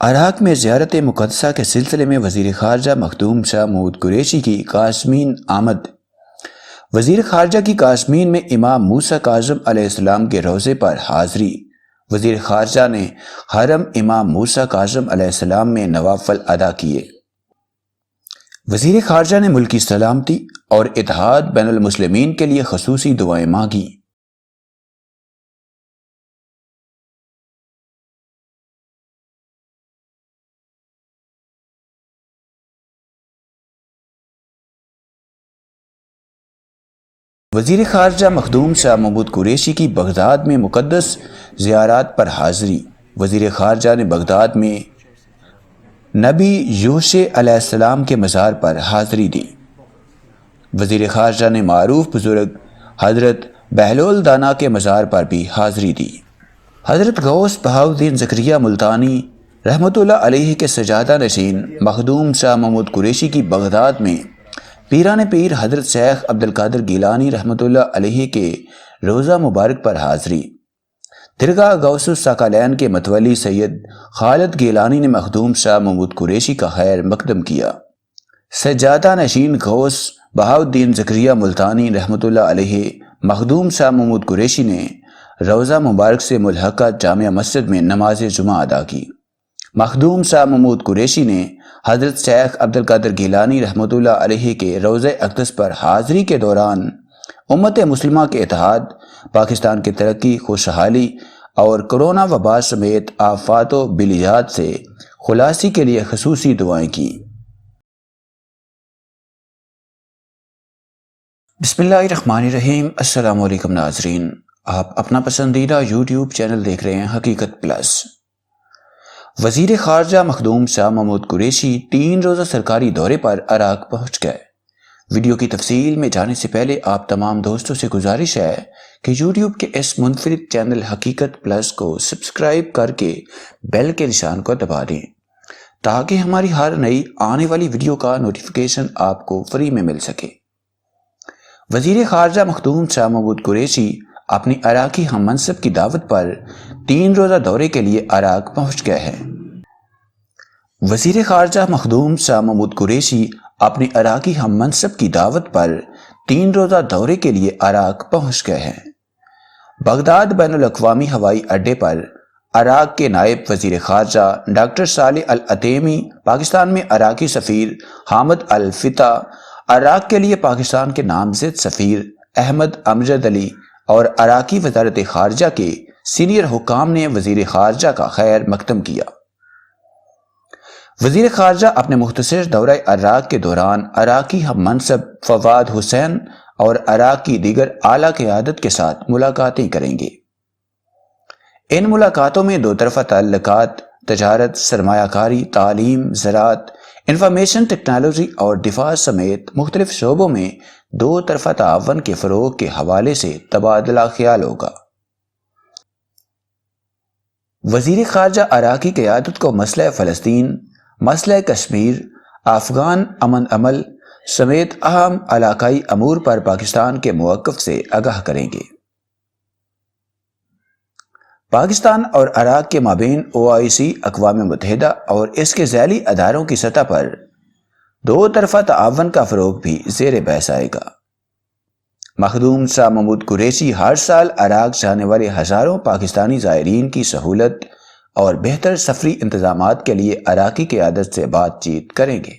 عراق میں زیارت مقدسہ کے سلسلے میں وزیر خارجہ مخدوم شاہ محمود قریشی کی قاسمین آمد۔ وزیر خارجہ کی قاسمین میں امام موسیٰ کاظم علیہ السلام کے روضے پر حاضری۔ وزیر خارجہ نے حرم امام موسیٰ کاظم علیہ السلام میں نوافل ادا کیے۔ وزیر خارجہ نے ملکی سلامتی اور اتحاد بین المسلمین کے لیے خصوصی دعائیں مانگی۔ وزیر خارجہ مخدوم شاہ محمود قریشی کی بغداد میں مقدس زیارات پر حاضری۔ وزیر خارجہ نے بغداد میں نبی یوشع علیہ السلام کے مزار پر حاضری دی۔ وزیر خارجہ نے معروف بزرگ حضرت بہلول دانا کے مزار پر بھی حاضری دی۔ حضرت غوث بہاؤالدین زکریا ملتانی رحمۃ اللہ علیہ کے سجادہ نشین مخدوم شاہ محمود قریشی کی بغداد میں پیران پیر حضرت شیخ عبد القادر گیلانی رحمۃ اللہ علیہ کے روضہ مبارک پر حاضری۔ درگاہ غوث الثقلین کے متولی سید خالد گیلانی نے مخدوم شاہ محمود قریشی کا خیر مقدم کیا۔ سجادہ نشین غوث بہاؤالدین زکریا ملتانی رحمۃ اللہ علیہ مخدوم شاہ محمود قریشی نے روضہ مبارک سے ملحقہ جامع مسجد میں نماز جمعہ ادا کی۔ مخدوم شاہ محمود قریشی نے حضرت شیخ عبد القادر گیلانی رحمۃ اللہ علیہ کے روضہ اقدس پر حاضری کے دوران امت مسلمہ کے اتحاد، پاکستان کی ترقی، خوشحالی اور کرونا وبا سمیت آفات و بلیات سے خلاصی کے لیے خصوصی دعائیں کی۔ بسم اللہ الرحمن الرحیم۔ السلام علیکم ناظرین، آپ اپنا پسندیدہ یوٹیوب چینل دیکھ رہے ہیں حقیقت پلس۔ وزیر خارجہ مخدوم شاہ محمود قریشی 3 روزہ سرکاری دورے پر عراق پہنچ گئے۔ ویڈیو کی تفصیل میں جانے سے پہلے آپ تمام دوستوں سے گزارش ہے کہ یوٹیوب کے اس منفرد چینل حقیقت پلس کو سبسکرائب کر کے بیل کے نشان کو دبا دیں تاکہ ہماری ہر نئی آنے والی ویڈیو کا نوٹیفیکیشن آپ کو فری میں مل سکے۔ وزیر خارجہ مخدوم شاہ محمود قریشی اپنی عراقی ہم منصب کی دعوت پر 3 روزہ دورے کے لیے عراق پہنچ گئے ہیں۔ وزیر خارجہ مخدوم شاہ محمود قریشی اپنی عراقی ہم منصب کی دعوت پر 3 روزہ دورے کے لیے عراق پہنچ گئے ہیں۔ بغداد بین الاقوامی ہوائی اڈے پر عراق کے نائب وزیر خارجہ ڈاکٹر صالح العتیمی، پاکستان میں عراقی سفیر حامد الفتح، عراق کے لیے پاکستان کے نامزد سفیر احمد امجد علی اور عراقی وزارت خارجہ کے سینئر حکام نے وزیر خارجہ کا خیر مقدم کیا۔ وزیر خارجہ اپنے مختصر دورہ عراق کے دوران عراقی ہم منصب فواد حسین اور عراق کی دیگر اعلیٰ قیادت کے ساتھ ملاقاتیں کریں گے۔ ان ملاقاتوں میں 2 طرفہ تعلقات، تجارت، سرمایہ کاری، تعلیم، زراعت، انفارمیشن ٹیکنالوجی اور دفاع سمیت مختلف شعبوں میں 2 طرفہ تعاون کے فروغ کے حوالے سے تبادلہ خیال ہوگا۔ وزیر خارجہ عراقی قیادت کو مسئلہ فلسطین، مسئلہ کشمیر، افغان امن عمل سمیت اہم علاقائی امور پر پاکستان کے موقف سے آگاہ کریں گے۔ پاکستان اور عراق کے مابین OIC، اقوام متحدہ اور اس کے ذیلی اداروں کی سطح پر 2 طرفہ تعاون کا فروغ بھی زیر بحث آئے گا۔ مخدوم شاہ محمود قریشی ہر سال عراق جانے والے ہزاروں پاکستانی زائرین کی سہولت اور بہتر سفری انتظامات کے لیے عراقی قیادت سے بات چیت کریں گے۔